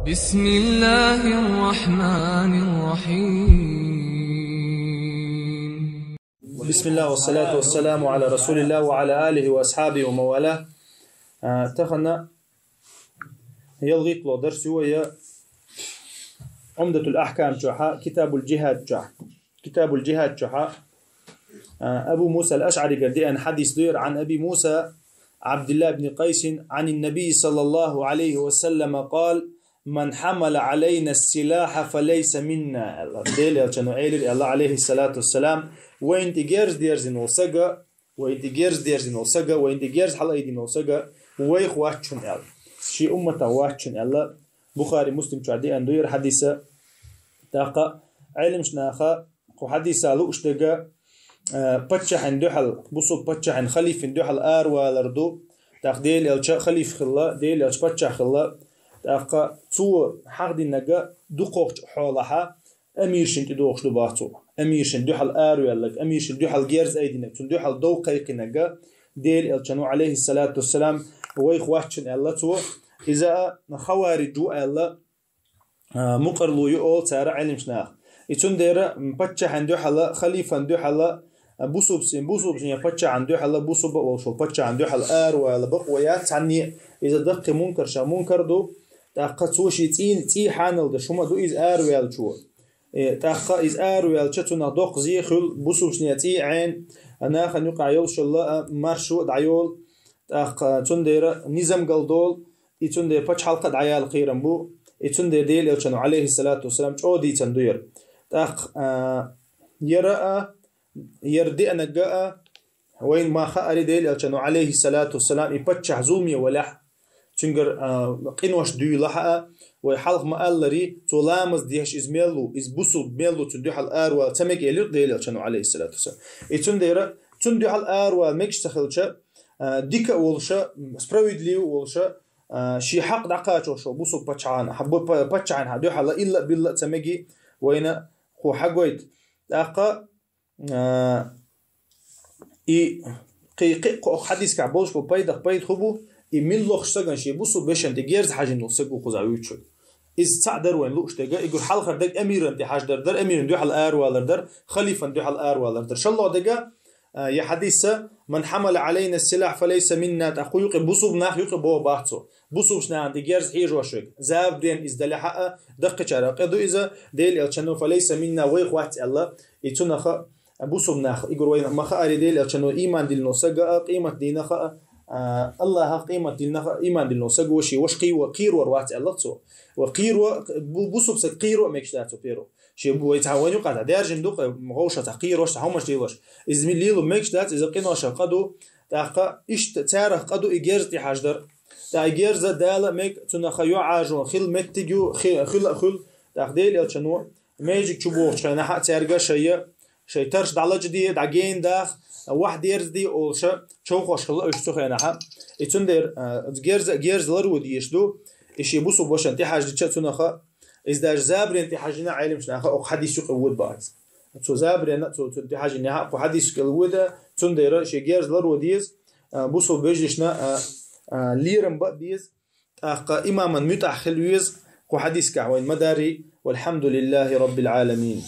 بسم الله الرحمن الرحيم. بسم الله والصلاة والسلام على رسول الله وعلى آله وأصحابه وموالاه. تخنا يلغيت له درس هو عمدة الأحكام جحا كتاب الجهاد جحا أبو موسى الأشعري قال أن حديث دير عن أبي موسى عبد الله بن قيس عن النبي صلى الله عليه وسلم قال: من حمل علينا السلاح فليس منا. الله عليه الصلاة والسلام وين تجرز ديرزين وسجا وين تجرز حلا يدين وسجا ويخ واتشون شي أمة واتشون الله بخاري مسلم شعدي أن دير حديثة تاقة علم شناخة وحديثة لوش تجا بتشح ندحل بصوب بتشح خليف ندحل والردو تاخديل يلش خليف خلا ديل يلش بتشح خلا تاقة تو حق دي نجا دقوق حولها أمير شنت دوخش لباطو أمير شنت دحل والك أمير شنت دحل جيرز أيدينك شنت دحل دوقيق نجا ديل يلشنو عليه الصلاة والسلام ويخواتشن الله تو إذا خوارج جو الله مقرلو يقول ترى علم شناخ يتون دير بتشح ندحل خليفة ندحل بوسوب سين يفتش عنده حلا بوسوب وشو فتش عنده حل ولا بقويات عني إذا دق منكر شا منكر دو تأخذ سوشي تي حانل ده شو ما دو إز ويال شو تأخذ إز ويال شتونا دق زي خل بوسوب سنيتي عين أنا خن يقع يلش الله مرشو دعيول تأخذ تندير نظام قلدول يتندير فتش حلقة دعيال خيرم بو يتندير ديل يلشنو عليه الصلاة والسلام شو دي تندير تأخذ يرى يردي أنا جاء وين ما خارج ديل يلشنو عليه الصلاة والسلام يفتح زومي ولا تنجر قنوش دي لحق ويحلق ما قالري تلامس ديش إزميلو إزبوسو بميلو تنديح الأروى تمك يليق ديل يلشنو عليه الصلاة والسلام يتندير تنديح الأروى ميكش تخلشة ديك ولشة سبراويدلي ولشة شي حق دقاتو شو بوسو بتشعان حبو بتشعان هدوح الله إلا بالله تمجي وين هو حقويت أقا قيق حديث كعبوش بيد خبو من لوخ سجن شيء بوسو بيشن تجيرز حاجة نوسجو خزاوي شو إذ تعدر وين لوش تجا يقول حلقة دك أمير أنت حاج در أمير ندوح الآر ولا در خليفة ندوح الآر ولا در شاء الله دجا يا حديثة من حمل علينا السلاح فليس منا تأخويق بوسو بناخ يق بو باحثه بوسو بشنا عند جيرز حيج وشق زاب دين إز دل حق دق شرق دو إذا ديل يلشنو فليس منا ويخ وقت الله يتونخ بوسو بناخ يقول وين ما خارج ديل يلشنو إيمان دل نوسجا قيمة دينخ الله قيمة دلنا إيمان دلنا سجوشي وشقي وقير وروات الله تو وقير بوسو بس قير ومكشتاتو بيرو شيء بو يتعاونوا قاعد دارجن دوق مغوشة تقير وش تعمش ديلش إزميل ليلو مكشتات إذا قناش قدو تاقا إيش تعرف قدو إجرز تحجر تأجرز دالة مك تنخيو عاجو خل متجو خل تقديل يلشنو ماجيك شبوه شنا حق ترجع شيء ترش دالة جديد عجين داخ واحد يرزدي أولشة شو خوش خلا إيش تخينا حب يتندر جيرز لرود يشدو إيش يبوسوا باش أنت حاجة تشتونا خا إذا زابر أنت حاجنا عالم شنا خا أو حديث يقود بعض تو زابر أنا تو أنت حاجة نها أو حديث يقود تندر إيش جيرز لرود يز بوسوا بيجلشنا ليرم بديز إماما متأخر يز وحديث كعوين مداري والحمد لله رب العالمين.